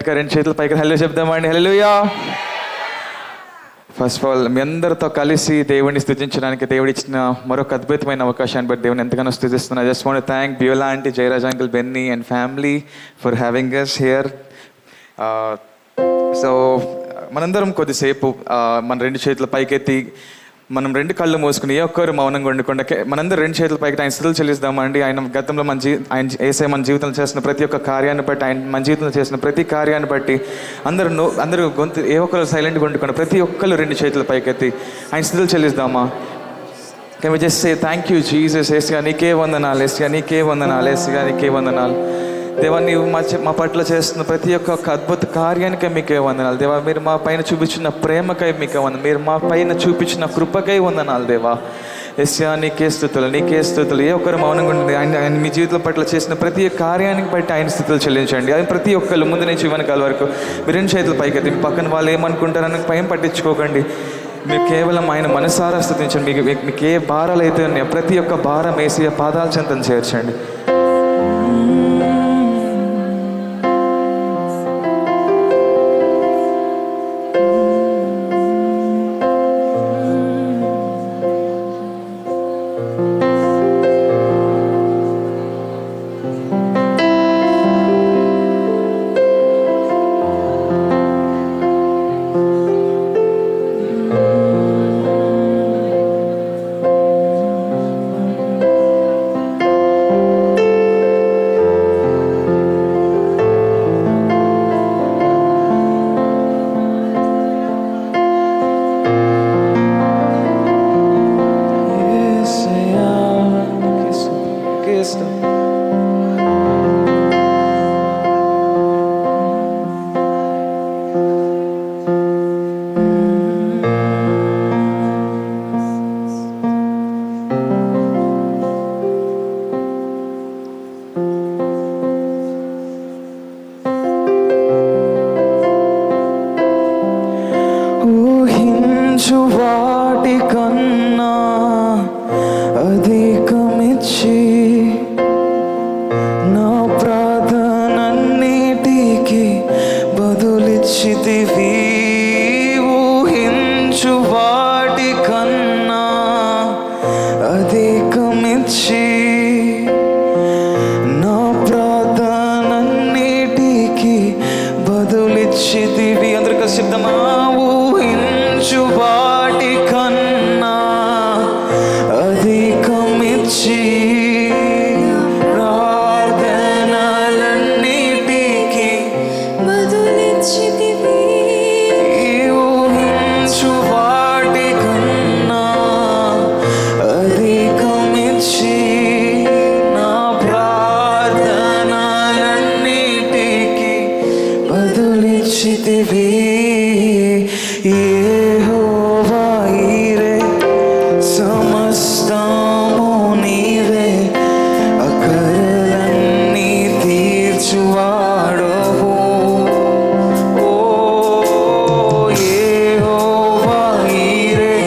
గట్టిగా 2 చేతులు పైకి హల్లెలూయా చెప్దామండి. హల్లెలూయా. ఫస్ట్ ఆఫ్ ఆల్ మీ అందరితో కలిసి దేవుడిని స్తుతించడానికి దేవుడు ఇచ్చిన మరొక అద్భుతమైన అవకాశాన్ని బట్టి దేవుని ఎంతగానో స్తుతిస్తున్నాను. I just want to thank Beulah aunty, Jayaraj uncle, Benny and family for having us here. So మనందరం కొద్దిసేపు మన 2 చేతుల పైకెత్తి మనం 2 కళ్ళు మూసుకుని ఏ ఒక్కరు మౌనంగా ఉండకుండా మనందరం 2 చేతుల పైకి ఆయన స్థుతులు చెల్లిస్తామండి. ఆయన గతంలో ఆయన యేసయ్య మన జీవితంలో చేసిన ప్రతి ఒక్క కార్యాన్ని బట్టి, ఆయన మన జీవితంలో చేసిన ప్రతి కార్యాన్ని బట్టి అందరూ గొంతు ఏ ఒక్కరు సైలెంట్గా ఉండకుండా ప్రతి ఒక్కరు 2 చేతుల పైకెత్తి ఆయన స్థుతులు చెల్లిస్తామా? Can we just say thank you Jesus. Yesayya నీకే వందనాలు, యేసయ్యా నీకే వందనాలు, యేసయ్యా నీకే వందనాలు. దేవా నీవు మా పట్ల చేస్తున్న ప్రతి ఒక్క అద్భుత కార్యానికై మీకే వందనాలు దేవా. మీరు మా పైన చూపించిన ప్రేమకై మీకే వందనాలు, మీరు మా పైన చూపించిన కృపకై వందనాలు దేవా. యేసయ్యా నీకే స్తుతులు, నీకే స్తుతులు. ఏ ఒక్కరు మౌనంగా ఉంటుంది ఆయన మీ జీవితం పట్ల చేసిన ప్రతి కార్యానికి బట్టి ఆయన స్థుతులు చెల్లించండి. అది ప్రతి ఒక్కరు ముందు నుంచి వెనకాల వరకు మీరు 2 చేతులు పైకి మీ పక్కన వాళ్ళు ఏమనుకుంటారని భయం పట్టించుకోకండి. మీరు కేవలం ఆయన మనసారా స్తుతించండి. మీకు ఏ భారాలు అయితే ఉన్నాయో ప్రతి ఒక్క భారం యేసయ్య పాదాల చెంతను చేర్చండి. వాటి కన్నా అధికమిచ్చి నా ప్రార్థనన్నిటికీ బదులిచ్చితివి. ఊహించు వాటి కన్నా అధికమిచ్చి నా ప్రార్థనన్నిటికీ బదులిచ్చితివి. అందరికీ సిద్ధమా? ఊహించు వాటి కన్నా అధికమిచ్చి ప్రార్థనలన్నిటికీ బదులిచ్చితివి. ఊహించు వాటి కన్నా అధికమిచ్చి నా ప్రార్థనలన్నిటికీ బదులిచ్చితివి. యెహోవా ఈరే సమస్తము నీవే, అక్కరలన్నీ తీర్చువాడవు. ఓ యెహోవా ఈరే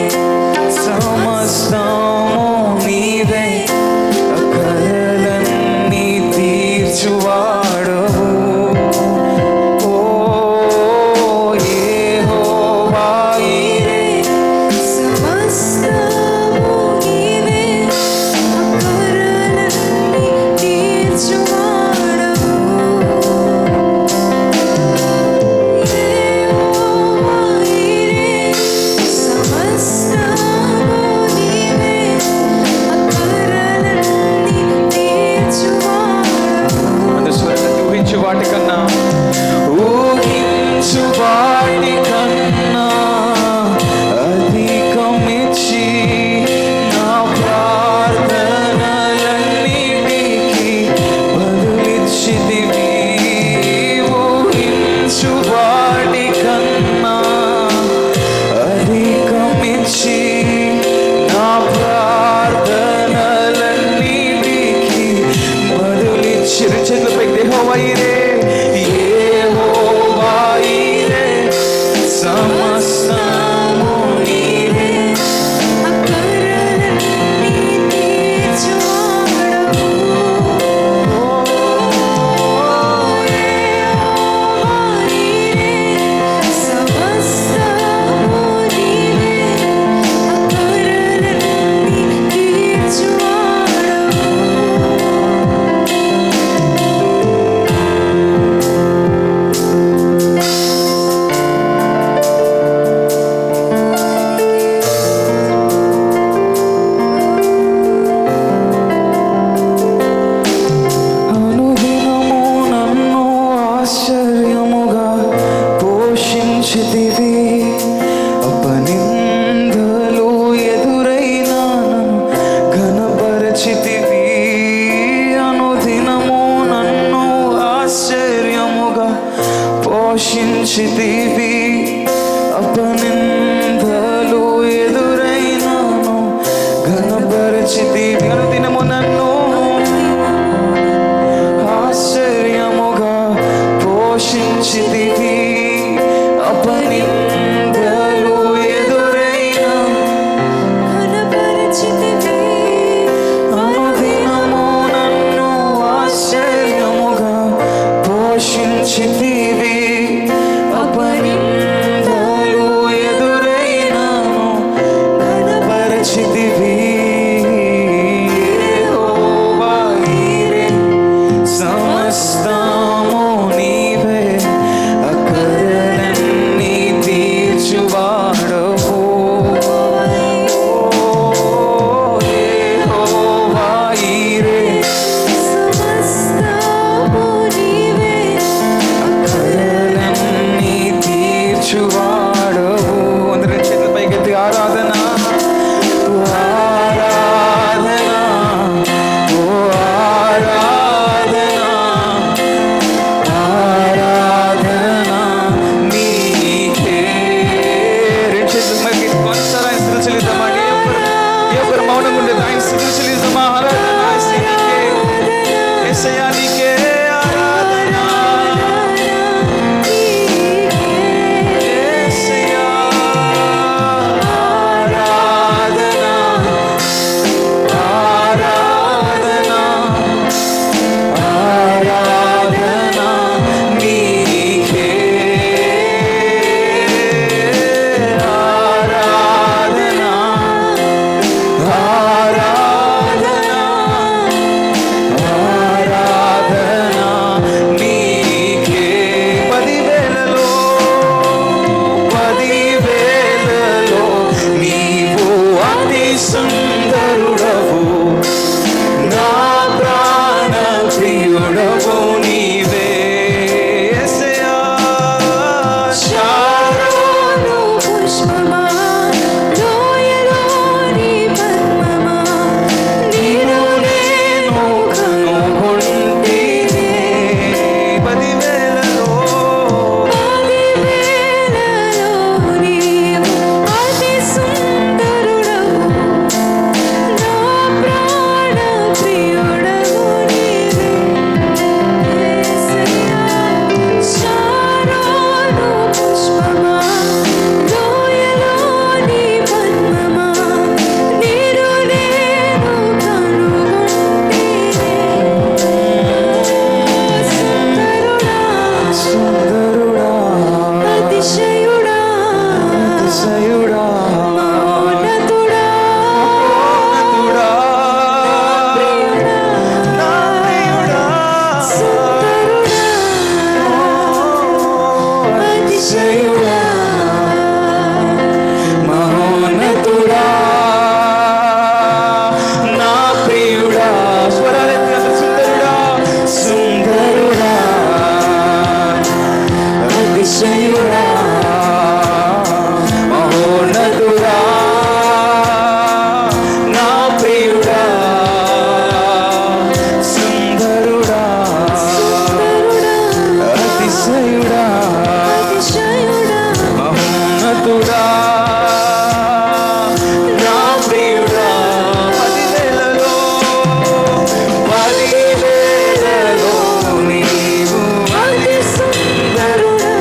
సమస్తము నీవే, అక్కరలన్నీ తీర్చువాడవు. ఓ యెహోవా ఈరే అనుదినముగా పోషించితివి. అపనిందలు ఎదురైనా ఘనపరచితివి. అనుదినము నన్ను ఆశ్చర్యముగా పోషించితివి. అపనిందలు ఎదురైనాను ఘనపరచితివి. అనుదినము నన్ను ఆశ్చర్యముగా పోషించితివి. అపనిందలు ఎదురైనా ఘనపరచితివి. అనుదినము నన్ను ఆశ్చర్యముగా పోషించితివి. అపనిందలు ఎదురైనాను ఘనపరచితివి. యెహోవా ఈరే, సమస్తము నీవే, అక్కరలన్నీ తీర్చువాడవు. యెహోవా ఈరే, సమస్తము నీవే, అక్కరలన్నీ తీర్చువాడవు. అందరూ చేతుల పైకెత్తి ఆరాధన ఆరాధన ఓ ఆరాధన ఆరాధన నీకే. రెండు చేతుల పైకి కొనసారి ఆయన స్థితులు చెల్లిద్దామండి. ఎవరు మౌనంగా ఉండేది ఆయన స్థితులు చెల్లిద్దామా? ఆరాధన నీకే, యేసయ్యా నీకే ఆరాధన. యేసయ్యా ఆరాధన ఆరాధన ఆరాధన నీకే. ఆరాధన ఆరాధన ఆరాధన నీకే. పదివేలలో నీవు అతి సుందరుడవు, నా ప్రాణ ప్రియుడవు నీవే. యేసయ్యా శారోను పుష్పమా, లోయలోని పద్మమా, నీరు నేను కనుగొంటినే. పదివేలలో పదివేలలో నీవు అతి సుందరుడవు, నా ప్రాణ ప్రియుడవు నీవే. యేసయ్యా శారోను పుష్పమా, లోయలోని పద్మమా, నీరు నేను కనుగొంటినే. సుందరుడా, సుందరుడా అతిశయుడా, అతిశయుడా మౌనతుడా, మౌనతుడా, నా ప్రియుడా. సుందరుడా, అతిశయుడా, మహోన్నతుడా, నా ప్రియుడా. స్వరాలెత్తి అందరూ సుందరుడా, సుందరుడా, అతిశయుడా, మహోన్నతుడా, నా ప్రియుడా. సుందరుడా, అతిశయుడా, అతిశయుడా, మహోన్నతుడా, నా ప్రియుడా. పదివేలలో నీవు అతి సుందరుడా,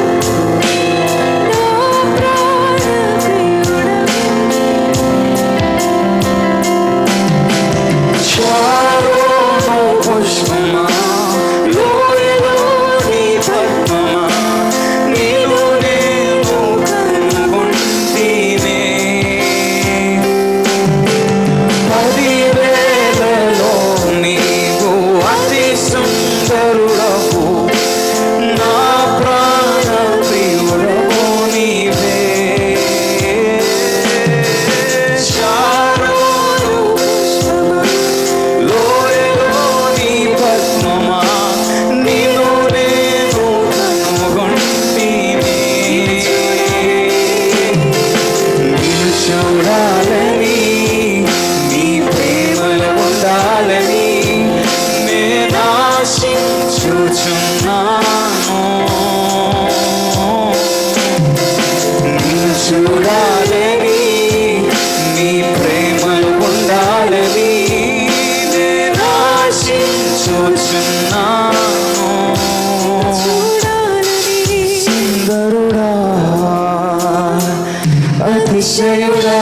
అతిశయుడా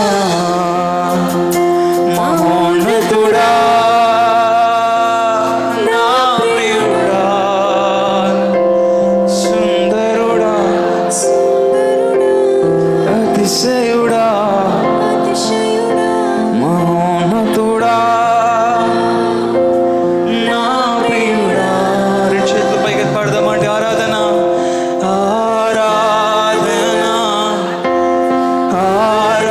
మహోన్నతుడా నా ప్రియుడా సుందరుడా అతిశయుడా మహోన్నతుడా నా ప్రియుడా. రెండు చేతులు పైకి పాడదామంటే ఆరాధన ఆరాధన ఆరాధన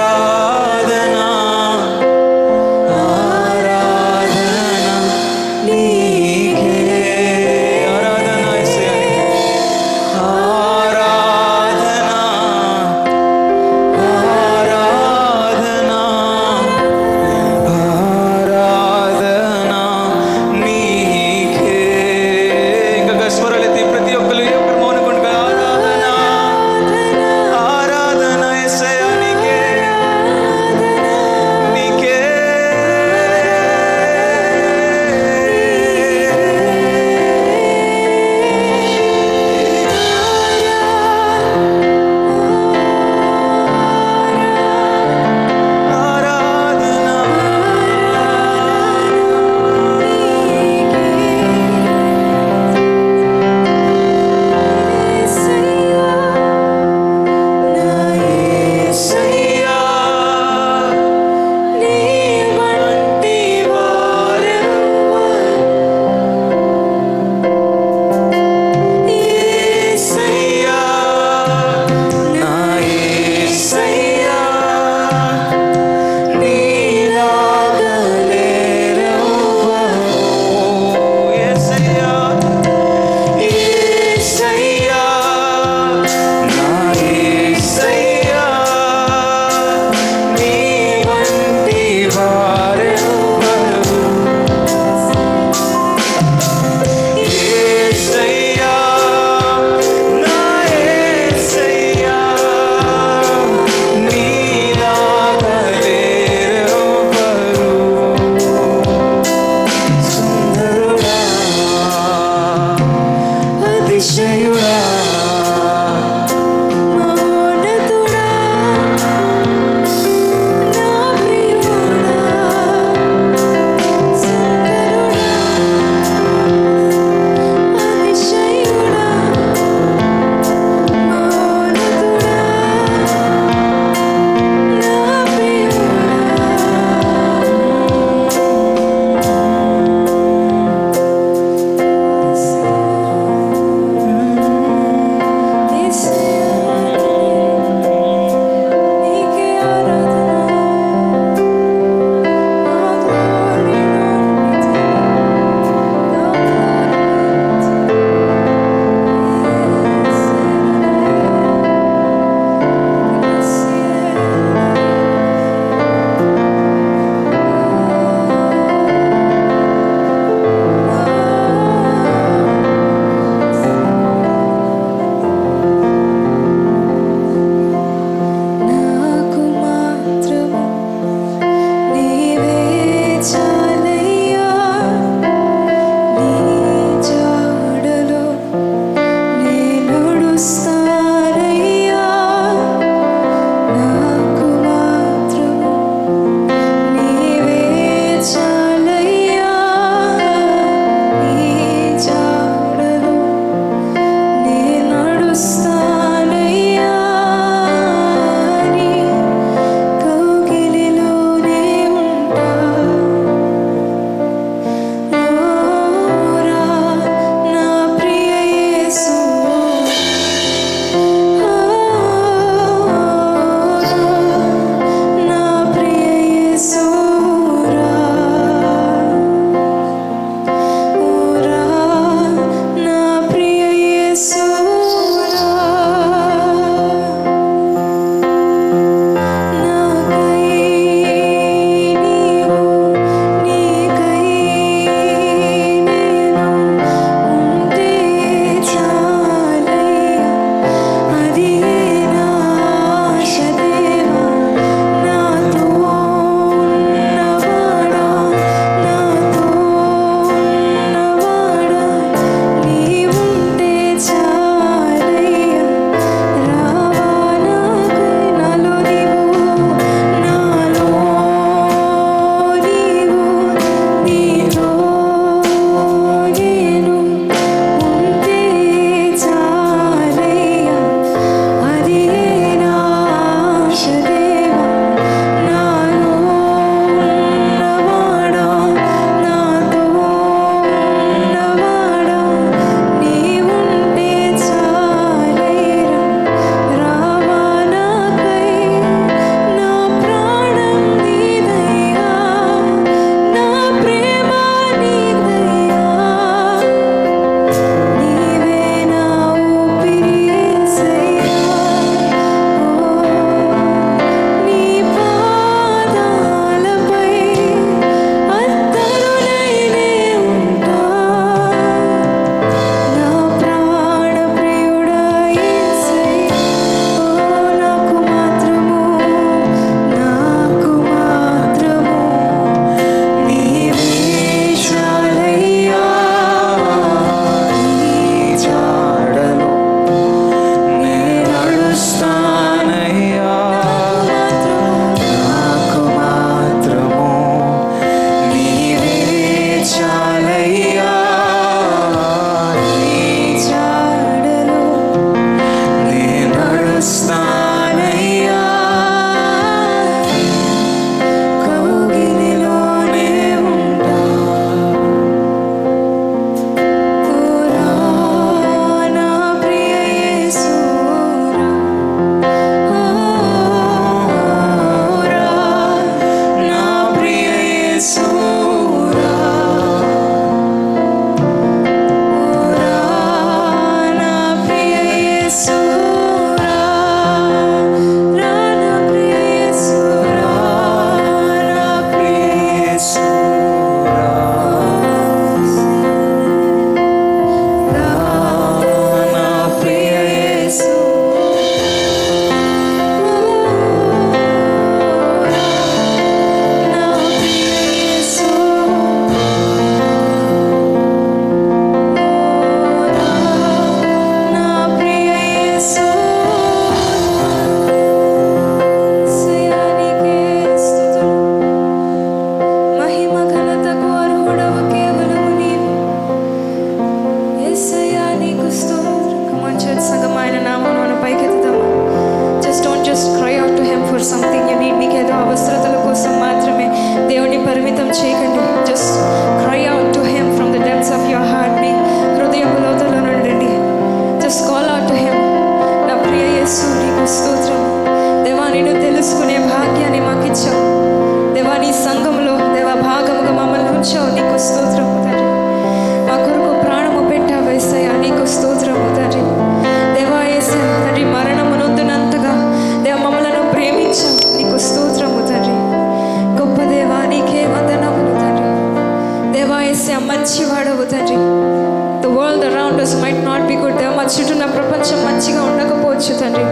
యేసు నీకు స్తోత్రం. దేవా నిన్ను తెలుసుకునే భాగ్యాన్ని మాకు ఇచ్చావు. దేవా నీ సంఘంలో దేవా భాగముగా మమ్మల్ని ఉంచావు. నీకు స్తోత్రము తండ్రి. మా కొరకు ప్రాణము పెట్టావు యేసయ్యా. నీకు స్తోత్రము తండ్రి. దేవా యేసయ్యా తండ్రి మరణము నొందునంతగా దేవ మమ్మలను ప్రేమించావు. నీకు స్తోత్రము తండ్రి. గొప్ప దేవా నీకే వందనములు తండ్రి. దేవా యేసయ్యా మంచివాడవు తండ్రి. The world around us might not be good. దేవా మా చుట్టూ ఉన్న ప్రపంచం మంచిగా ఉండకపోవచ్చు తండ్రి.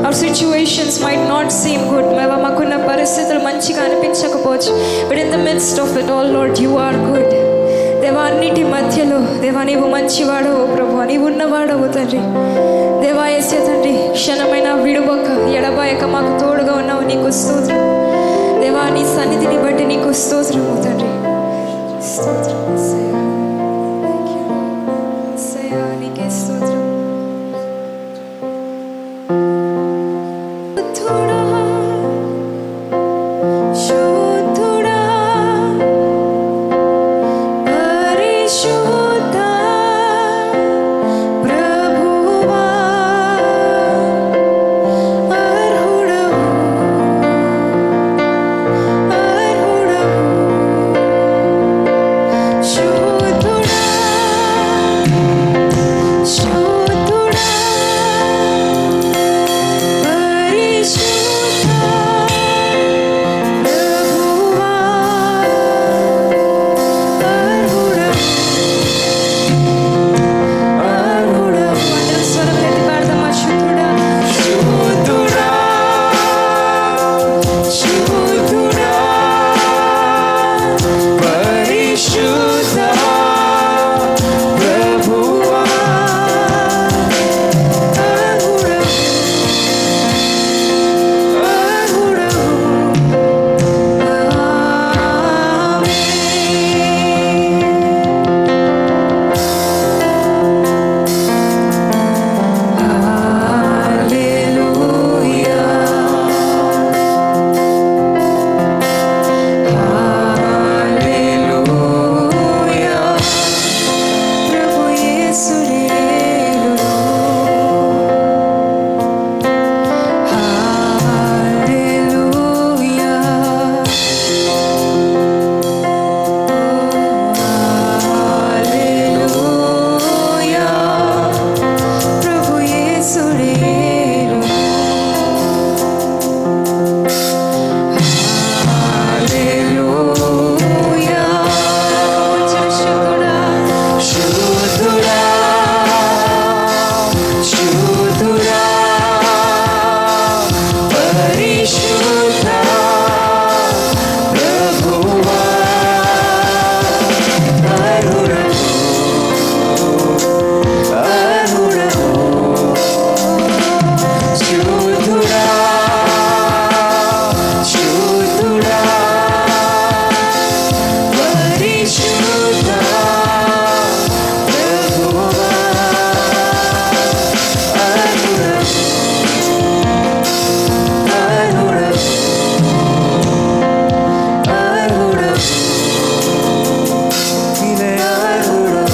Our situations might not seem good. దేవా మాకున్న పరిస్థితులు మంచిగా అనిపించకపోవచ్చు. But in the midst of it all, Lord, you are good. దేవా అన్నిటి మధ్యలో దేవా నీవు మంచివాడవు ప్రభువా. నీవు ఉన్నవాడవు తండ్రి. దేవా యేసయ్యా తండ్రి క్షణమైన విడువక ఎడబాయక మాకు తోడుగా ఉన్నావు. నీకు స్తోత్రం దేవా. నీ సన్నిధిని బట్టి నీకు స్తోత్రము తండ్రి. స్తోత్రం యేసయ్యా. Thank you, Lord. యేసయ్యా నీకే స్తోత్రం. శుద్ధుడా, పరిశుద్ధ ప్రభువా, అర్హుడవు, శుద్ధుడా, శుద్ధుడా, పరిశుద్ధ ప్రభువా, అర్హుడవు. అందరం స్వరం ఎత్తి పాడదామా? శుద్ధుడా, శుద్ధుడా, శుద్ధుడా, పరిశుద్ధ ప్రభువా, అర్హుడవు, అర్హుడవు. హల్లెలూయా, హల్లెలూయా, ప్రభు యేసుడే యేలును. హల్లెలూయా, హల్లెలూయా, ప్రభు యేసుడే యేలును. హల్లెలూయా, శుద్ధుడా, శుద్ధుడా, శుద్ధుడా, పరిశుద్ధ ప్రభువా, అర్హుడవు, అర్హుడవు. శుద్ధుడా, శుద్ధుడా, పరిశుద్ధ ప్రభువా, అర్హుడవు, అర్హుడవు, అర్హుడవు. నీవే అర్హుడవు.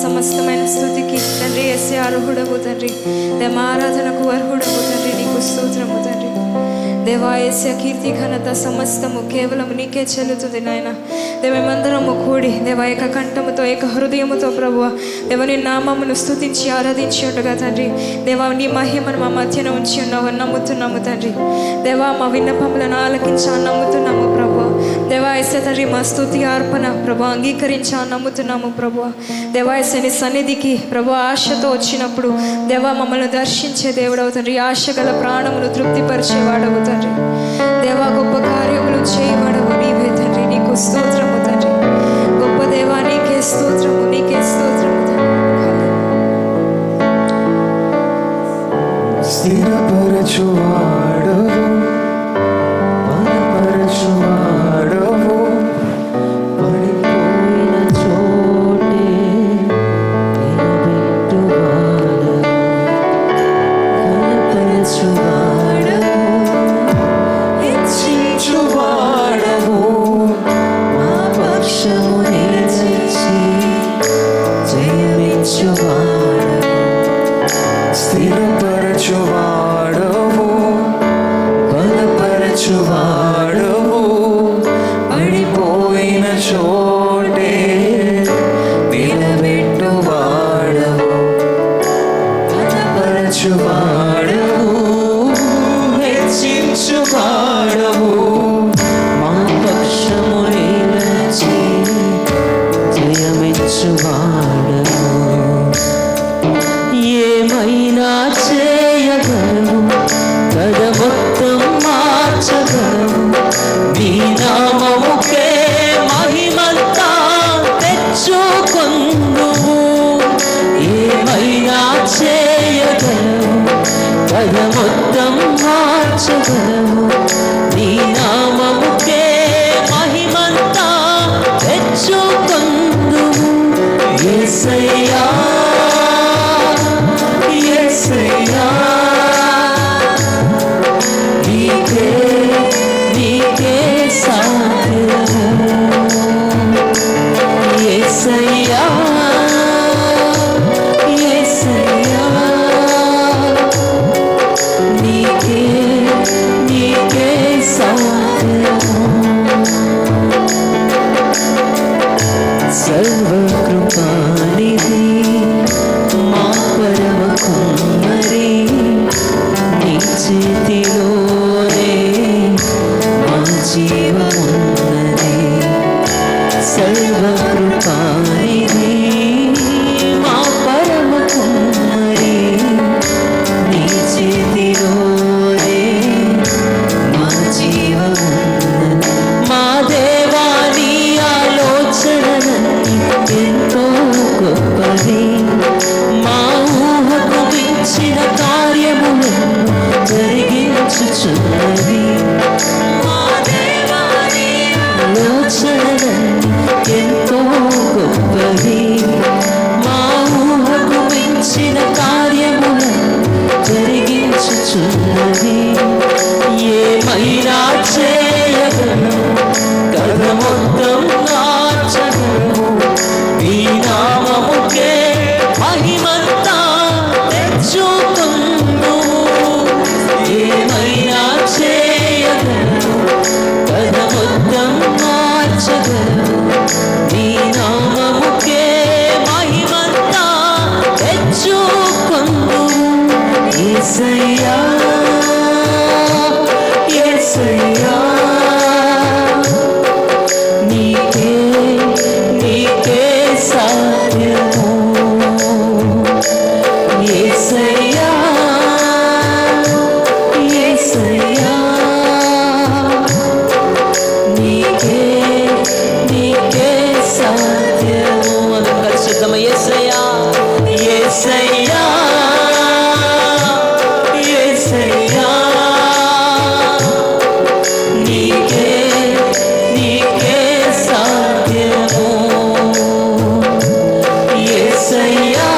సమస్తమైన స్తుతికి తండ్రి యేసే అర్హుడవు తండ్రి. దేవ ఆరాధనకు అర్హుడవు తండ్రి. నీకు స్తోత్రము తండ్రి. దేవా యేసే కీర్తి ఘనత సమస్తము కేవలం నీకే చెల్లుతుంది నాయన. దేవమందరము కూడి దేవ ఏక కంఠముతో ఏక హృదయముతో ప్రభువా దేవ నీ నామమును స్తుతించి ఆరాధించి ఉండగా తండ్రి దేవా నీ మహిమను మా మధ్యన ఉంచి ఉన్నావు నమ్ముతున్నాము తండ్రి. దేవా మా విన్నపములను ఆలకించా నమ్ముతున్నాము ప్రభువా. దేవా యేసే తండ్రి మా స్తుతి అర్పణ ప్రభు అంగీకరించా నమ్ముతున్నాము ప్రభువా. దేవా యేసే నీ సన్నిధికి ప్రభు ఆశతో వచ్చినప్పుడు దేవా మమ్మల్ని దర్శించే దేవుడవు తండ్రి. ఆశ గల ప్రాణములు తృప్తిపరిచేవాడవు తండ్రి. దేవా గొప్ప కార్యములు చేయవాడవు నీవే తండ్రి. నీకు స్తోత్రము తండ్రి. గొప్ప దేవా నీకే స్తోత్రము, నీకే స్తోత్రము తండ్రి. స్థిరపరచువాడవు, బలపరచువాడవు, పడిపోయిన చోటే నిలబెట్టువాడవు, ఘనపరచువాడవు, బలపరచువాడవు పడిపోయిన చోటే నిలబెట్టువాడవు బలపరచువాడవు హెచ్చించువాడవు మా పక్షము నిలచి జయమిచ్చువాడవు ఏమైనా చేయగలవు కథ మొత్తం మార్చగలవు నీ నామముకే మహిమంతా తెచ్చుకొందువు ఏమైనా చేయగలవు కథ మొత్తం మార్చగలవు నీ నామముకే మహిమంతా తెచ్చుకొందువు యేసయ్యా యేసయ్యా నీకే నీకే సాధ్యము యేసయ్యా యేసయ్యా నీకే నీకే సాధ్యము సర్వకృపానిధి మా పరమ కుమ్మరి నీ చేతిలోనే మా జీవమున్నది సర్వకృపానిధి మా పరమ కుమ్మరి నీ చేతిలోనే మా జీవమున్నది మా దేవా నీ ఆలోచనలన్నీ ఎంతో గొప్పది మా ఊహకు మించిన కార్యములను జరిగించుచున్నది మా దేవా నీ ఆలోచనలన్నీ ఎంతో గొప్పది మా ఊహకు మించిన కార్యములను జరిగించుచున్నది ఏమైనా చేయగలవు కథ మొత్తం మార్చగలవు నీ నామముకే మహిమంతా తెచ్చుకొందువు ఏమైనా చేయగలవు కథ మొత్తం మార్చగలవు నీ నామముకే మహిమంతా తెచ్చుకొందువు యేసయ్యా యేసయ్యా నీకే నీకే సాధ్యము యేసయ్యా యేసయ్యా నీకే నీకే సాధ్యము మనం కలిసి చెప్దామా యేసయ్యా యేసయ్యా యేసయ్యా నీకే నీకే సాధ్యము యేసయ్యా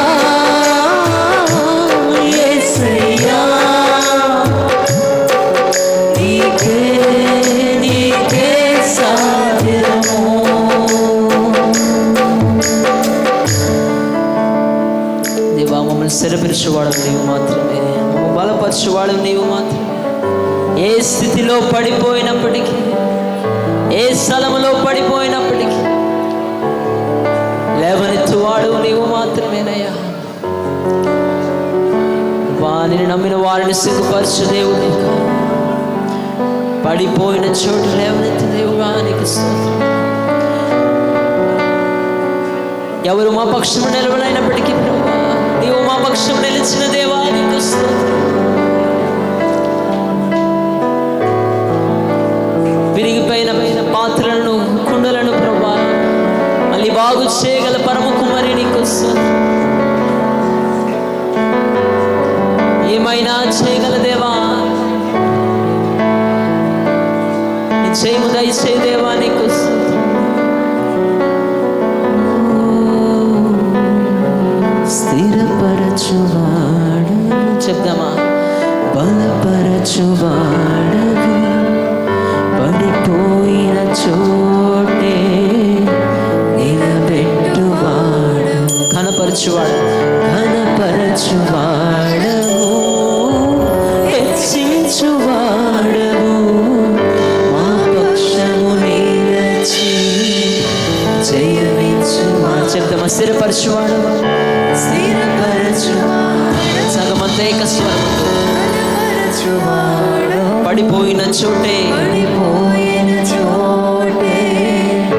యేసయ్యా నీకే నీకే సాధ్యము దేవా మమ్మల్ని స్థిరపరచువాడు నీవు మాత్రమే మమ్మల్ని బలపరచువాడు నీవు మాత్రమే ఏ స్థితిలో పడిపోయినప్పటికీ ఏ స్థలములో పడిపోయినప్పటికీ లేవనెత్తువాడు నీవు మాత్రమేనయ్యా వారిని నమ్మిన వారిని సిగ్గుపరచు దేవుడు పడిపోయిన చోటు లేవనెత్తు దేవుడా నీకు స్తోత్రం ఎవరు మా పక్షము నిలవనైనప్పటికీ ప్రభువా నీవు మా పక్షం నిలిచిన దేవా నీకు స్తోత్రం విరిగిపోయిన పాత్రలను కుండలను ప్రభువా మళ్ళీ బాగు చేయగల పరమ కుమారి నీకు స్తోత్రం ఏమైనా చేయగల దేవా చేయము దయచే దేవా నీకు స్థిరపరచువాడు చెప్దామా బలపరచువాడవు పడిపోయిన చోటే నిలబెట్టువాడు ఘనపరచువాడు ఘనపరచువాడవు హెచ్చించువాడవు స్థిరపరచువాడు. సగమంతా ఏక స్వరముతో పడిపోయిన చోటే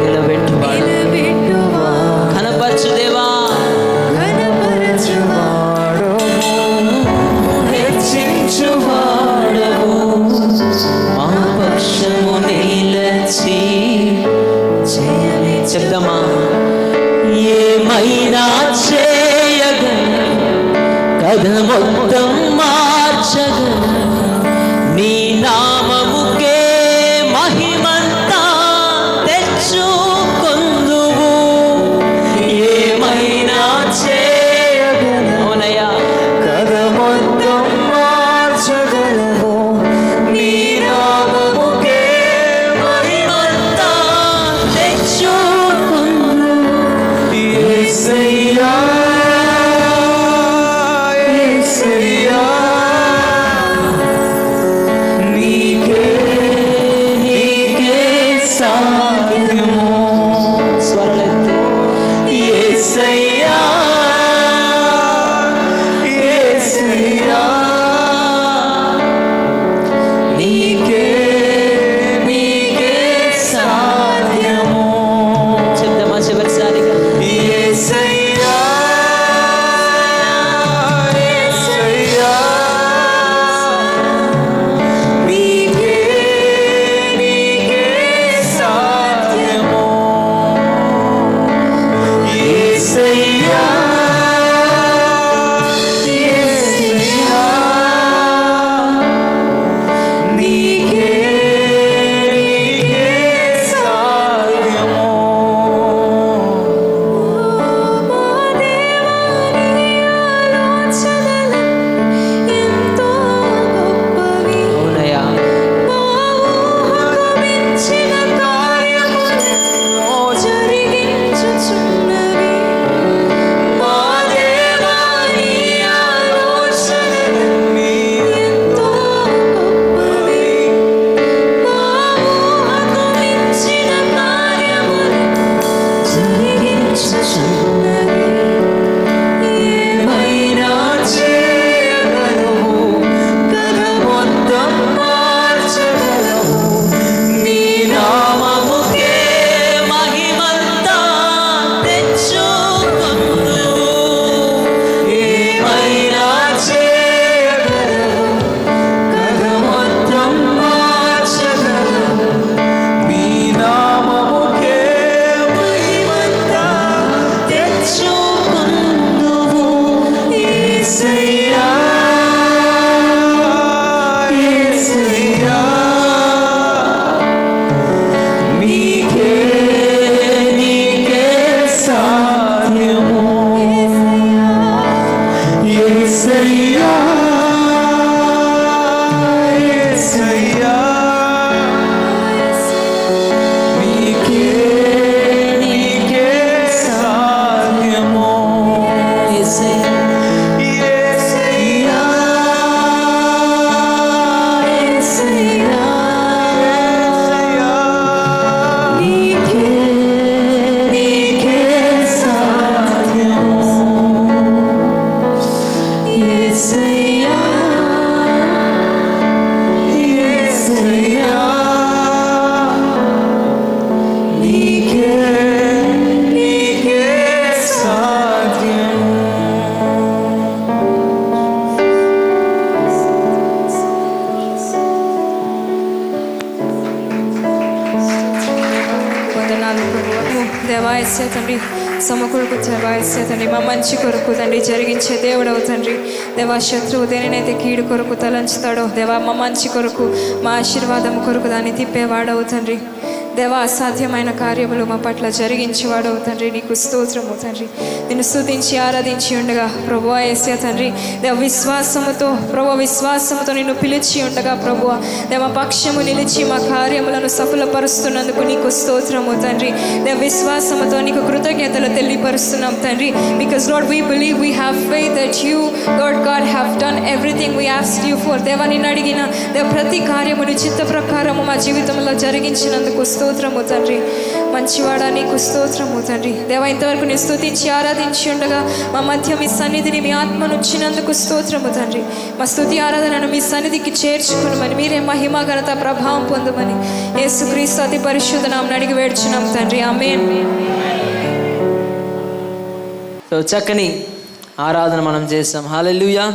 నిలబెట్టువాడు. కనపరచు దేవా, హెచ్చించువాడవు, మా పక్షము నిలచి. చెప్దామా? ఏమైనా చేయగలను, కథ మొత్తం మార్చగలను, నీ నామముకే మహిమంతా తెచ్చుకొందువు. ఏమైనా చేయగలను, అవునయ్యా, కథ మొత్తం మార్చగలవు, నీ నామముకే మహిమంతా తెచ్చుకొందువు. యేసయ్యా, యేసయ్యా, నీకే సాధ్యము. స్వరలెత్తి యేసయ్యా, యేసయ్యా, నీకే సాధ్యము. చెప్దామా చివరిసారిగా? యేసయ్యా, యేసయ్యా, నీకే సాధ్యము. యేసయ్యా, యేసయ్యా, నీకే సాధ్యము. అవునయ్యా, ఏమైనా చేయగలవు, కథ మొత్తం మార్చగలవు, నీ నామముకే మహిమంతా తెచ్చుకొందువు. ఏమైనా చేయగలవు, కథ మొత్తం మార్చగలవు, నీ నామముకే మహిమంతా తెచ్చుకొందువు. యేసయ్యా, యేసయ్యా, నీకే సాధ్యము. యేసయ్యా, యేసయ్యా, నీకే సాధ్యము. యేసయ్యా, యేసయ్యా, యేసయ్యా, నీకే సాధ్యము. యేసయ్యా, యేసయ్యా, నీకే సాధ్యము. వందనాలు ప్రభువు. దేవాయస్య తండ్రి, సమకూరుకు దేవాయస్య తండ్రి, మా మంచి కొరకు తండ్రి జరిగించే దేవుడవు తండ్రి. దేవా, శత్రువు దేనినైతే కీడు కొరకు తలంచుతాడో దేవా, మా మంచి కొరకు మా ఆశీర్వాదం కొరకు దాన్ని తిప్పేవాడవు తండ్రి. దేవా, అసాధ్యమైన కార్యములు మా పట్ల జరిగించేవాడవు తండ్రి. నీకు స్తోత్రము తండ్రి. నిన్ను స్తుతించి ఆరాధించి ఉండగా ప్రభువా యేసయ్య తండ్రి, దేవ విశ్వాసముతో నిన్ను పిలిచి ఉండగా ప్రభువా దేవ పక్షము నిలిచి మా కార్యములను సఫలపరుస్తున్నందుకు నీకు స్తోత్రము తండ్రి. దేవ విశ్వాసముతో నీకు కృతజ్ఞతలు తెలియపరుస్తున్నాం తండ్రి. Because lord we believe, we have faith that you Lord God have done everything we asked you for. దేవా, నిన్ను అడిగిన దేవ ప్రతి కార్యమును చిత్త ప్రకారము మా జీవితంలో జరిగించినందుకు స్తోత్రం స్తోత్రము తండ్రి. మంచివాడా నీకు స్తోత్రము తండ్రి. దేవా, ఇంతవరకు నీ స్తుతించి ఆరాధించి ఉండగా మా మధ్య మీ సన్నిధిని, మీ ఆత్మను ఉంచినందుకు స్తోత్రము తండ్రి. మా స్తుతి ఆరాధనను మీ సన్నిధికి చేర్చుకునమని, మీరే మహిమ ఘనత ప్రభావం పొందమని యేసుక్రీస్తు అతి పరిశుద్ధ నామమున అడిగి వేడుచున్నాం తండ్రి. ఆమేన్. సో చక్కని ఆరాధన మనం చేస్తాం. హల్లెలూయా.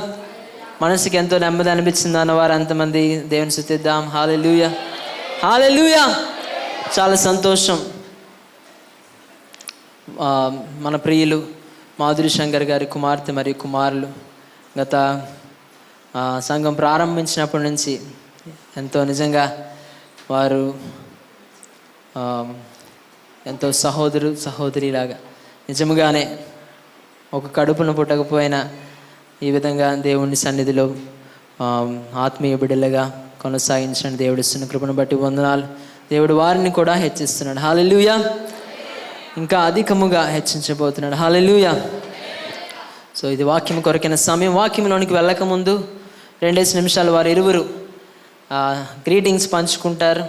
మనసుకి ఎంతో నెమ్మది అనిపించింది అన్నవారు అంతమంది దేవుని స్తుతిద్దాం. హల్లెలూయా, హల్లెలూయా. చాలా సంతోషం. మన ప్రియులు మాధురి శంకర్ గారి కుమార్తె మరియు కుమారులు గత సంఘం ప్రారంభించినప్పటి నుంచి ఎంతో నిజంగా వారు ఎంతో సహోదరిలాగా నిజముగానే ఒక కడుపును పుట్టకపోయినా ఈ విధంగా దేవుని సన్నిధిలో ఆత్మీయ బిడ్డలుగా కొనసాగించిన దేవుడు ఇస్తున్న కృపను బట్టి వందనాలు. దేవుడు వారిని కూడా హెచ్చిస్తున్నాడు. హల్లెలూయా. ఇంకా అధికముగా హెచ్చించబోతున్నాడు. హల్లెలూయా. సో ఇది వాక్యం కొరకైన సమయం. వాక్యంలోనికి వెళ్ళకముందు 2 నిమిషాలు వారు ఇరువురు గ్రీటింగ్స్ పంచుకుంటారు.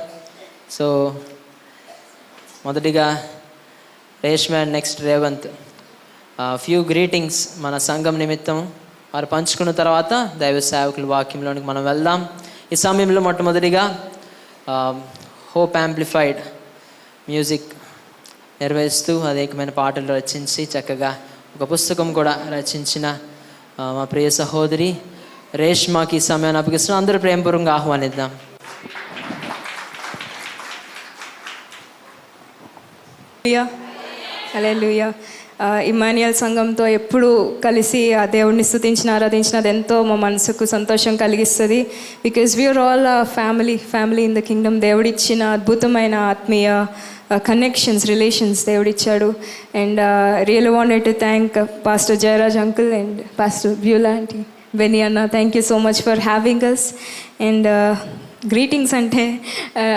సో మొదటిగా Reshma and next Revanth few greetings మన సంఘం నిమిత్తం వారు పంచుకున్న తర్వాత దైవ సేవకుల వాక్యంలోనికి మనం వెళ్దాం. ఈ సమయంలో మొట్టమొదటిగా హోప్ యాంప్లిఫైడ్ మ్యూజిక్ నిర్వహిస్తూ అనేకమైన పాటలు రచించి చక్కగా ఒక పుస్తకం కూడా రచించిన మా ప్రియ సహోదరి రేష్మాకి ఈ సమయాన్ని అప్పగిస్తున్నాం. అందరూ ప్రేమపూర్వకంగా ఆహ్వానిద్దాం. హల్లెలూయా. ఇమ్మాన్యుయల్ సంఘంతో ఎప్పుడు కలిసి ఆ దేవుడిని స్తుతించిన ఆరాధించిన అది ఎంతో మా మనసుకు సంతోషం కలిగిస్తుంది. Because we are all family in the kingdom. దేవుడిచ్చిన అద్భుతమైన ఆత్మీయ కనెక్షన్స్, రిలేషన్స్ దేవుడిచ్చాడు. And real wanted to thank pastor Jayaraj uncle and pastor Beulah aunty, Benny అన్న. Thank you so much for having us. And greetings అంటే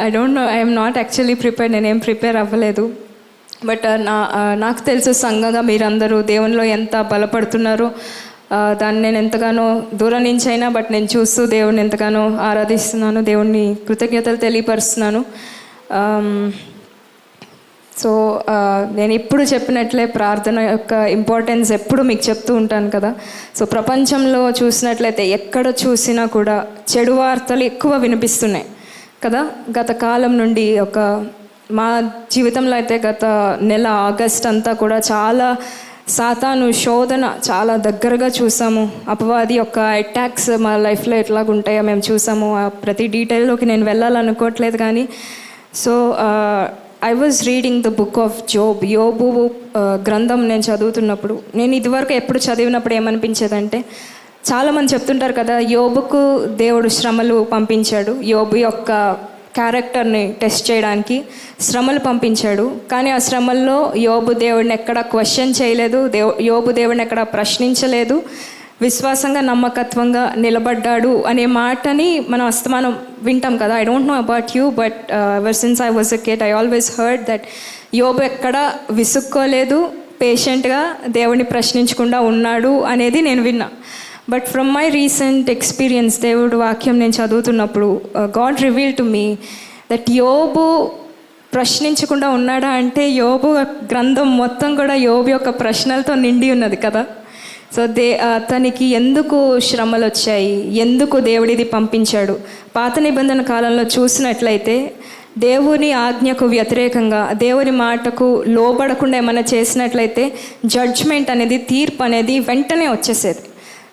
I don't know, I'm not actually prepared. నేనేం prepare అవ్వలేదు. But నాకు తెలుసు సంఘంగా మీరందరూ దేవునిలో ఎంత బలపడుతున్నారో. దాన్ని నేను ఎంతగానో దూరం నుంచి అయినా బట్ నేను చూస్తూ దేవుడిని ఎంతగానో ఆరాధిస్తున్నాను, దేవుణ్ణి కృతజ్ఞతలు తెలియపరుస్తున్నాను. సో నేను ఇప్పుడు చెప్పినట్లే ప్రార్థన యొక్క ఇంపార్టెన్స్ ఎప్పుడు మీకు చెప్తూ ఉంటాను కదా. సో ప్రపంచంలో చూసినట్లయితే ఎక్కడ చూసినా కూడా చెడు వార్తలు ఎక్కువ వినిపిస్తున్నాయి కదా. గత కాలం నుండి మా జీవితంలో అయితే గత నెల ఆగస్ట్ అంతా కూడా చాలా సాతాను శోధన చాలా దగ్గరగా చూసాము. అపవాది యొక్క అటాక్స్ మా లైఫ్లో ఎట్లాగుంటాయో మేము చూసాము. ప్రతి డీటెయిల్లోకి నేను వెళ్ళాలనుకోవట్లేదు కానీ. So I was reading the book of Job. యోబు గ్రంథం నేను చదువుతున్నప్పుడు, నేను ఇదివరకు ఎప్పుడు చదివినప్పుడు ఏమనిపించేదంటే, చాలామంది చెప్తుంటారు కదా యోబుకు దేవుడు శ్రమలు పంపించాడు, యోబు యొక్క క్యారెక్టర్ని టెస్ట్ చేయడానికి శ్రమలు పంపించాడు. కానీ ఆ శ్రమల్లో యోబు దేవుడిని ఎక్కడ క్వశ్చన్ చేయలేదు, యోబు దేవుడిని ఎక్కడ ప్రశ్నించలేదు, విశ్వాసంగా నమ్మకత్వంగా నిలబడ్డాడు అనే మాటని మనం అస్తమానం వింటాం కదా. I don't know about you, but ever since I was a kid I always heard that యోబు ఎక్కడ విసుక్కోలేదు, పేషెంట్గా దేవుడిని ప్రశ్నించకుండా ఉన్నాడు అనేది నేను విన్నా. But from my recent experience, దేవుడు వాక్యం నేను చదువుతున్నప్పుడు God reveal to me that యోబు ప్రశ్నించకుండా ఉన్నాడా అంటే, యోబు గ్రంథం మొత్తం కూడా యోబు యొక్క ప్రశ్నలతో నిండి ఉన్నది కదా. సో అతనికి ఎందుకు శ్రమలు వచ్చాయి, ఎందుకు దేవుడిది పంపించాడు. పాత నిబంధన కాలంలో చూసినట్లయితే దేవుని ఆజ్ఞకు వ్యతిరేకంగా, దేవుని మాటకు లోబడకుండా ఏమైనా చేసినట్లయితే జడ్జ్మెంట్ అనేది, తీర్పు అనేది వెంటనే వచ్చేసేది.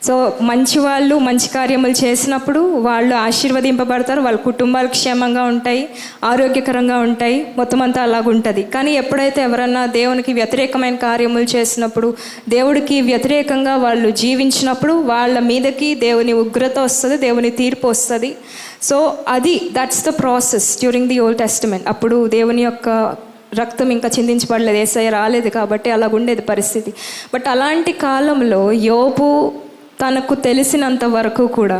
సో మంచి వాళ్ళు మంచి కార్యములు చేసినప్పుడు వాళ్ళు ఆశీర్వదింపబడతారు, వాళ్ళ కుటుంబాలు క్షేమంగా ఉంటాయి, ఆరోగ్యకరంగా ఉంటాయి, మొత్తం అంతా అలాగుంటుంది. కానీ ఎప్పుడైతే ఎవరన్నా దేవునికి వ్యతిరేకమైన కార్యములు చేసినప్పుడు, దేవుడికి వ్యతిరేకంగా వాళ్ళు జీవించినప్పుడు వాళ్ళ మీదకి దేవుని ఉగ్రత వస్తుంది, దేవుని తీర్పు వస్తుంది. So that's the process during the old testament. అప్పుడు దేవుని యొక్క రక్తం ఇంకా చిందించబడలేదు, యేసయ్య రాలేదు కాబట్టి అలాగుండేది పరిస్థితి. బట్ అలాంటి కాలంలో యోబు తనకు తెలిసినంత వరకు కూడా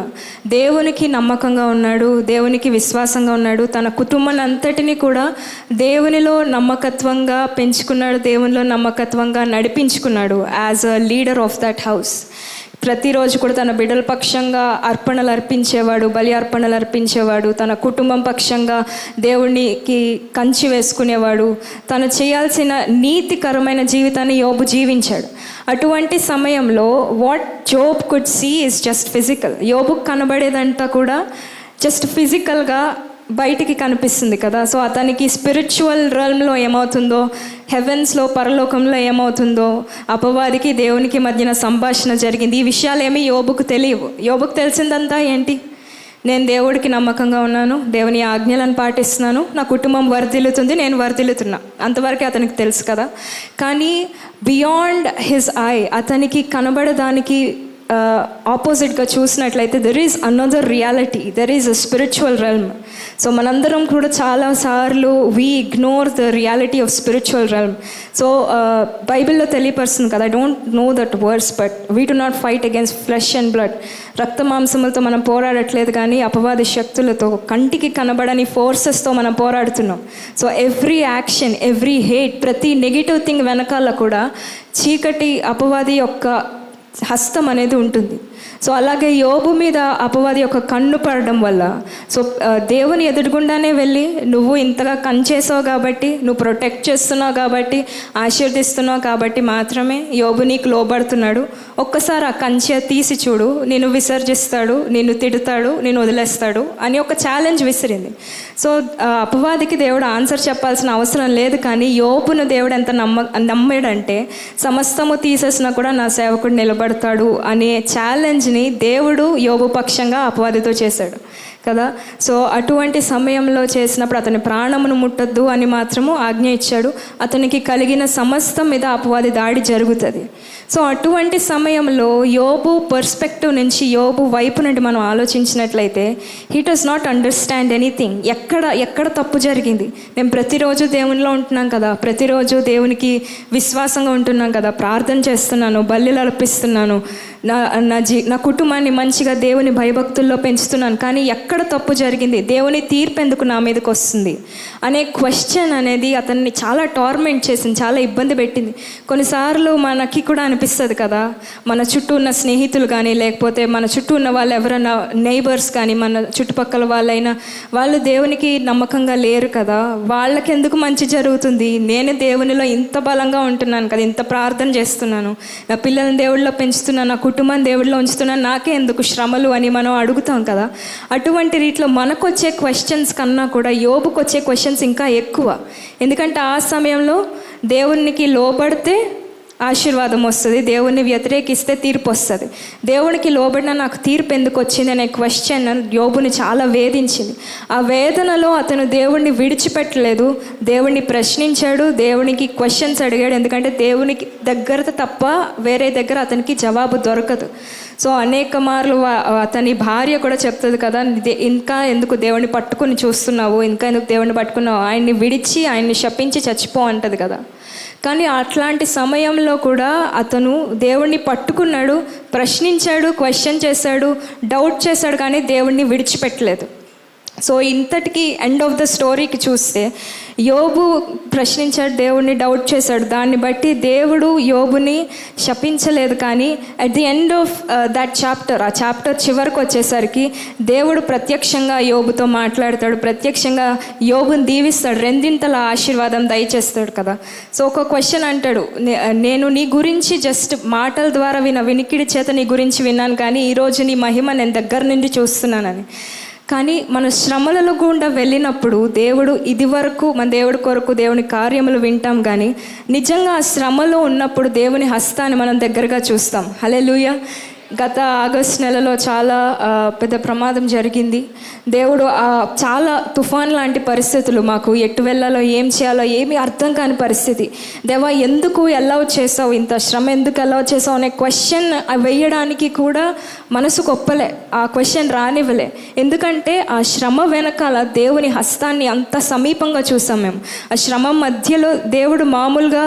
దేవునికి నమ్మకంగా ఉన్నాడు, దేవునికి విశ్వాసంగా ఉన్నాడు, తన కుటుంబాన్ని అంతటినీ కూడా దేవునిలో నమ్మకత్వంగా పెంచుకున్నాడు, దేవునిలో నమ్మకత్వంగా నడిపించుకున్నాడు as a leader of that house. ప్రతిరోజు కూడా తన బిడ్డల పక్షంగా అర్పణలు అర్పించేవాడు, బలి అర్పణలు అర్పించేవాడు. తన కుటుంబం పక్షంగా దేవునికి కంచి వేసుకునేవాడు. తను చేయాల్సిన నీతికరమైన జీవితాన్ని యోబు జీవించాడు. అటువంటి సమయంలో what Job could see is just physical. యోబుకు కనబడేదంతా కూడా జస్ట్ ఫిజికల్గా బయటికి కనిపిస్తుంది కదా. సో అతనికి స్పిరిచువల్ రెల్మ్లో ఏమవుతుందో, హెవెన్స్లో పరలోకంలో ఏమవుతుందో, అపవాదికి దేవునికి మధ్యన సంభాషణ జరిగింది. ఈ విషయాలేమీ యోబుకు తెలియవు. యోబుకు తెలిసిందంతా ఏంటి? నేను దేవుడికి నమ్మకంగా ఉన్నాను, దేవుని ఆజ్ఞలను పాటిస్తున్నాను, నా కుటుంబం వర్ధిల్లుతుంది, నేను వర్ధిల్లుతున్నా, అంతవరకే అతనికి తెలుసు కదా. కానీ బియాండ్ హిజ్ ఐ, అతనికి కనబడడానికి ఆపోజిట్గా చూసినట్లయితే there is another reality, there is a spiritual realm. So మనందరం కూడా చాలాసార్లు we ignore the reality of spiritual realm. So బైబిల్లో తెలియపరుస్తుంది కదా, I don't know that words but we do not fight against flesh and blood. రక్త మాంసములతో మనం పోరాడట్లేదు, కానీ అపవాది శక్తులతో, కంటికి కనబడని ఫోర్సెస్తో మనం పోరాడుతున్నాం. So every action, every hate, ప్రతి నెగిటివ్ థింగ్ వెనకాల కూడా చీకటి అపవాది యొక్క హస్తం అనేది ఉంటుంది. సో అలాగే యోబు మీద అపవాది యొక్క కన్ను పడడం వల్ల, సో దేవుని ఎదురుగుండానే వెళ్ళి నువ్వు ఇంతగా కంచేసావు కాబట్టి, నువ్వు ప్రొటెక్ట్ చేస్తున్నావు కాబట్టి, ఆశీర్దిస్తున్నావు కాబట్టి మాత్రమే యోబు నీకు లోబడుతున్నాడు. ఒక్కసారి ఆ కంచె తీసి చూడు, నిన్ను విసర్జిస్తాడు, నిన్ను తిడతాడు, నిన్ను వదిలేస్తాడు అని ఒక ఛాలెంజ్ విసిరింది. సో అపవాదికి దేవుడు ఆన్సర్ చెప్పాల్సిన అవసరం లేదు, కానీ యోబును దేవుడు ఎంత నమ్మాడంటే సమస్తము తీసేసినా కూడా నా సేవకుడు నిలబడతాడు అనే ఛాలెంజ్ని దేవుడు యోబు పక్షంగా అపవాదితో చేశాడు కదా. సో అటువంటి సమయంలో చేసినప్పుడు అతని ప్రాణమును ముట్టద్దు అని మాత్రము ఆజ్ఞ ఇచ్చాడు. అతనికి కలిగిన సమస్తం మీద అపవాది దాడి జరుగుతుంది. సో అటువంటి సమయంలో యోబు పర్స్పెక్టివ్ నుంచి, యోబు వైపు నుండి మనం ఆలోచించినట్లయితే he does not understand anything. ఎక్కడ తప్పు జరిగింది? మేము ప్రతిరోజు దేవునిలో ఉంటున్నాం కదా, ప్రతిరోజు దేవునికి విశ్వాసంగా ఉంటున్నాం కదా, ప్రార్థన చేస్తున్నాను, బలులు అర్పిస్తున్నాను, నా కుటుంబాన్ని మంచిగా దేవుని భయభక్తుల్లో పెంచుతున్నాను, కానీ ఎక్కడ తప్పు జరిగింది? దేవుని తీర్పు ఎందుకు నా మీదకి వస్తుంది అనే క్వశ్చన్ అనేది అతన్ని చాలా టార్మెంట్ చేసింది, చాలా ఇబ్బంది పెట్టింది. కొన్నిసార్లు మనకి కూడా అనిపిస్తుంది కదా, మన చుట్టూ ఉన్న స్నేహితులు కానీ, లేకపోతే మన చుట్టూ ఉన్న వాళ్ళు ఎవరైనా నైబర్స్ కానీ, మన చుట్టుపక్కల వాళ్ళైనా, వాళ్ళు దేవునికి నమ్మకంగా లేరు కదా, వాళ్ళకి ఎందుకు మంచి జరుగుతుంది? నేను దేవునిలో ఇంత బలంగా ఉంటున్నాను కదా, ఇంత ప్రార్థన చేస్తున్నాను, నా పిల్లల్ని దేవుళ్ళలో పెంచుతున్నాను, నా కుటుంబాన్ని దేవుడిలో ఉంచుతున్నాను, నాకే ఎందుకు శ్రమలు అని మనం అడుగుతాం కదా. అటువంటి రీతిలో మనకు వచ్చే క్వశ్చన్స్ కన్నా కూడా యోబుకు వచ్చే క్వశ్చన్స్ ఇంకా ఎక్కువ. ఎందుకంటే ఆ సమయంలో దేవునికి లోబడితే ఆశీర్వాదం వస్తుంది, దేవుణ్ణి వ్యతిరేకిస్తే తీర్పు వస్తుంది. దేవునికి లోబడిన నాకు తీర్పు ఎందుకు వచ్చింది అనే క్వశ్చన్ యోబుని చాలా వేధించింది. ఆ వేదనలో అతను దేవుణ్ణి విడిచిపెట్టలేదు, దేవుణ్ణి ప్రశ్నించాడు, దేవునికి క్వశ్చన్స్ అడిగాడు. ఎందుకంటే దేవునికి దగ్గర తప్ప వేరే దగ్గర అతనికి జవాబు దొరకదు. సో అనేక మార్లు అతని భార్య కూడా చెప్తుంది కదా, ఇంకా ఎందుకు దేవుణ్ణి పట్టుకుని చూస్తున్నావు, ఇంకా ఎందుకు దేవుణ్ణి పట్టుకున్నావు, ఆయన్ని విడిచి ఆయన్ని శపించి చచ్చిపో అంటది కదా. కానీ అట్లాంటి సమయంలో కూడా అతను దేవుణ్ణి పట్టుకున్నాడు, ప్రశ్నించాడు, క్వశ్చన్ చేశాడు, డౌట్ చేశాడు, కానీ దేవుణ్ణి విడిచిపెట్టలేదు. సో ఇంతటికి ఎండ్ ఆఫ్ ద స్టోరీకి చూస్తే యోబు ప్రశ్నించాడు, దేవుడిని డౌట్ చేశాడు, దాన్ని బట్టి దేవుడు యోబుని శపించలేదు. కానీ at the end of that chapter, ఆ చాప్టర్ చివరికి వచ్చేసరికి దేవుడు ప్రత్యక్షంగా యోబుతో మాట్లాడతాడు, ప్రత్యక్షంగా యోబుని దీవిస్తాడు, రెండింతల ఆశీర్వాదం దయచేస్తాడు కదా. సో ఒక క్వశ్చన్ అంటాడు, నేను నీ గురించి జస్ట్ మాటల ద్వారా వినికిడి చేత నీ గురించి విన్నాను, కానీ ఈరోజు నీ మహిమ నేను దగ్గర నుండి చూస్తున్నానని. కానీ మన శ్రమలలో గుండా వెళ్ళినప్పుడు దేవుడు ఇదివరకు మన దేవుడి కొరకు దేవుని కార్యములు వింటాం, కానీ నిజంగా ఆ శ్రమలో ఉన్నప్పుడు దేవుని హస్తాన్ని మనం దగ్గరగా చూస్తాం. హల్లెలూయా. గత ఆగస్ట్ నెలలో చాలా పెద్ద ప్రమాదం జరిగింది. దేవుడు చాలా తుఫాన్ లాంటి పరిస్థితులు, మాకు ఎటు వెళ్ళాలో ఏం చేయాలో ఏమీ అర్థం కాని పరిస్థితి. దేవా ఎందుకు అలౌ చేసావు, ఇంత శ్రమ ఎందుకు అలౌ చేసావు అనే క్వశ్చన్ వేయడానికి కూడా మనసు ఒప్పలే, ఆ క్వశ్చన్ రానివ్వలే. ఎందుకంటే ఆ శ్రమ వెనకాల దేవుని హస్తాన్ని అంత సమీపంగా చూసాం మేము. ఆ శ్రమ మధ్యలో దేవుడు మామూలుగా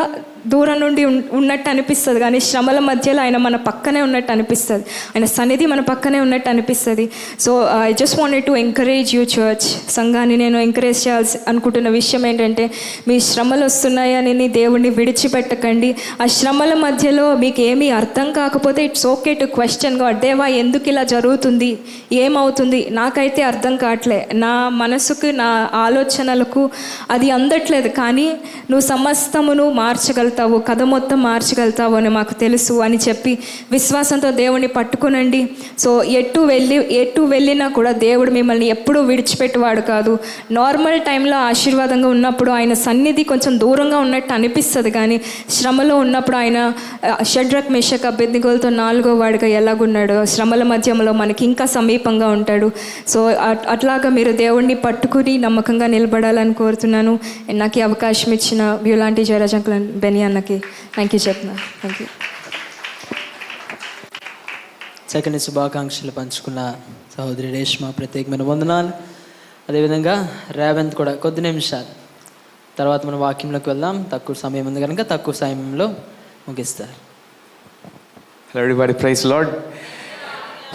దూరం నుండి ఉన్నట్టు అనిపిస్తుంది, కానీ శ్రమల మధ్యలో ఆయన మన పక్కనే ఉన్నట్టు అనిపిస్తుంది, ఆయన సన్నిధి మన పక్కనే ఉన్నట్టు అనిపిస్తుంది. So I just wanted to encourage you church, సంఘాన్ని నేను ఎంకరేజ్ చేయాల్సి అనుకుంటున్న విషయం ఏంటంటే, మీ శ్రమలు వస్తున్నాయని దేవుడిని విడిచిపెట్టకండి. ఆ శ్రమల మధ్యలో మీకు ఏమీ అర్థం కాకపోతే it's okay to question God. దేవా ఎందుకు ఇలా జరుగుతుంది, ఏమవుతుంది, నాకైతే అర్థం కావట్లే, నా మనసుకు నా ఆలోచనలకు అది అందట్లేదు, కానీ నువ్వు సమస్తమును మార్చగలుగుతావు, కథ మొత్తం మార్చగలుగుతావు అని మాకు తెలుసు అని చెప్పి విశ్వాసంతో దేవుడిని పట్టుకునండి. సో ఎటు వెళ్ళినా కూడా దేవుడు మిమ్మల్ని ఎప్పుడూ విడిచిపెట్టేవాడు కాదు. నార్మల్ టైంలో ఆశీర్వాదంగా ఉన్నప్పుడు ఆయన సన్నిధి కొంచెం దూరంగా ఉన్నట్టు అనిపిస్తుంది, కానీ శ్రమలో ఉన్నప్పుడు ఆయన షడ్రక్ మెషక్ అబేద్నెగోలతో 4వ వాడిగా ఎలాగున్నాడో శ్రమల మధ్యలో మనకి ఇంకా సమీపంగా ఉంటాడు. సో అట్లాగా మీరు దేవుడిని పట్టుకుని నమ్మకంగా నిలబడాలని కోరుతున్నాను. నాకు ఈ అవకాశం ఇచ్చిన వ్యూలాంటి జయరాజ్ అంకుల్ బెనీ అన్నకి థ్యాంక్ యూ చెప్తున్నాను. Thank you. సెకండ్ శుభాకాంక్షలు పంచుకున్న సహోదరి రేష్మ ప్రత్యేకమైన వందనాలు. అదేవిధంగా రేవంత్ కూడా కొద్ది నిమిషాలు తర్వాత మనం వాక్యంలోకి వెళ్దాం. తక్కువ సమయం ఉంది కనుక తక్కువ సమయంలో ముగిస్తారు. Hello everybody, praise Lord.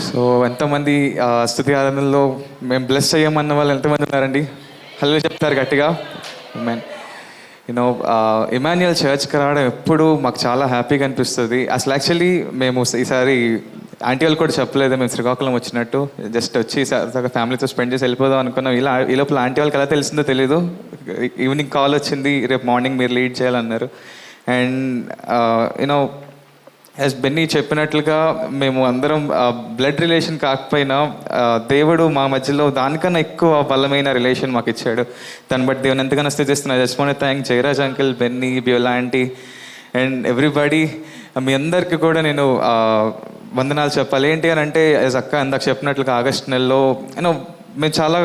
So ఎంతమంది స్తుతి ఆరాధనలో మేము బ్లెస్ అయ్యామన్న వాళ్ళు ఎంతమంది ఉన్నారండి? హలో చెప్తారు గట్టిగా. యూనో ఇమాన్యుయల్ చర్చ్కి రావడం ఎప్పుడు మాకు చాలా హ్యాపీగా అనిపిస్తుంది. అసలు యాక్చువల్లీ మేము ఈసారి ఆంటీ వాళ్ళు కూడా చెప్పలేదు మేము శ్రీకాకుళం వచ్చినట్టు, జస్ట్ వచ్చి ఫ్యామిలీతో స్పెండ్ చేసి వెళ్ళిపోదాం అనుకున్నాం. ఈ లోపల ఆంటీ వాళ్ళకి ఎలా తెలిసిందో తెలీదు, ఈవినింగ్ కాల్ వచ్చింది, రేపు మార్నింగ్ మీరు లీడ్ చేయాలన్నారు. అండ్ యూనో యాజ్ బెన్నీ చెప్పినట్లుగా మేము అందరం బ్లడ్ రిలేషన్ కాకపోయినా దేవుడు మా మధ్యలో దానికన్నా ఎక్కువ బలమైన రిలేషన్ మాకు ఇచ్చాడు. దాన్ని బట్టి దేవుని ఎంతగానో స్థితిస్తున్నా. Just want to thank Jayaraj uncle, Benny, Beulah aunty and everybody. మీ అందరికీ కూడా నేను వందనాలు చెప్పాలి. ఏంటి అని అంటే, యాజ్ అక్క ఇందాక చెప్పినట్లుగా ఆగస్ట్ నెలలో మేము చాలా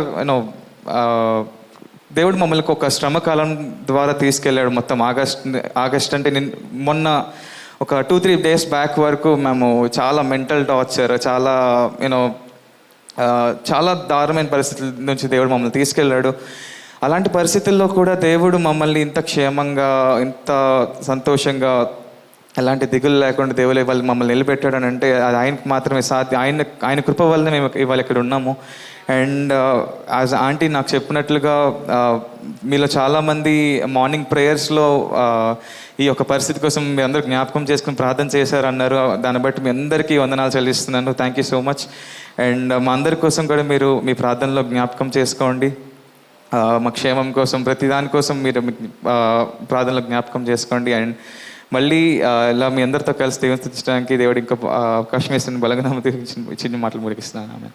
దేవుడు మమ్మల్ని ఒక శ్రమకాలం ద్వారా తీసుకెళ్ళాడు. మొత్తం ఆగస్ట్ అంటే నేను మొన్న ఒక 2-3 days బ్యాక్ వరకు మేము చాలా మెంటల్ టార్చర్, చాలా చాలా దారుణమైన పరిస్థితుల నుంచి దేవుడు మమ్మల్ని తీసుకెళ్ళాడు. అలాంటి పరిస్థితుల్లో కూడా దేవుడు మమ్మల్ని ఇంత క్షేమంగా, ఇంత సంతోషంగా, ఎలాంటి దిగులు లేకుండా దేవుడు ఇవాళ మమ్మల్ని నిలబెట్టాడు అని అంటే అది ఆయనకు మాత్రమే సాధ్యం. ఆయన కృప వల్లనే మేము ఇవాళ ఇక్కడ ఉన్నాము. అండ్ యాజ్ ఆంటీ నాకు చెప్పినట్లుగా మీలో చాలామంది మార్నింగ్ ప్రేయర్స్లో ఈ యొక్క పరిస్థితి కోసం మీ అందరూ జ్ఞాపకం చేసుకుని ప్రార్థన చేశారన్నారు. దాన్ని బట్టి మీ అందరికీ వందనాలు చెల్లిస్తున్నాను. Thank you so much. And మా అందరి కోసం కూడా మీరు మీ ప్రార్థనలో జ్ఞాపకం చేసుకోండి. మా క్షేమం కోసం, ప్రతి దానికోసం మీరు ప్రార్థనలో జ్ఞాపకం చేసుకోండి. అండ్ మళ్ళీ ఇలా మీ అందరితో కలిసి దేవుని స్తుతించడానికి దేవుడు ఇంకా అవకాశం ఇస్తున్న బలంగా చిన్న మాటలు ముగిస్తున్నాను. ఆమె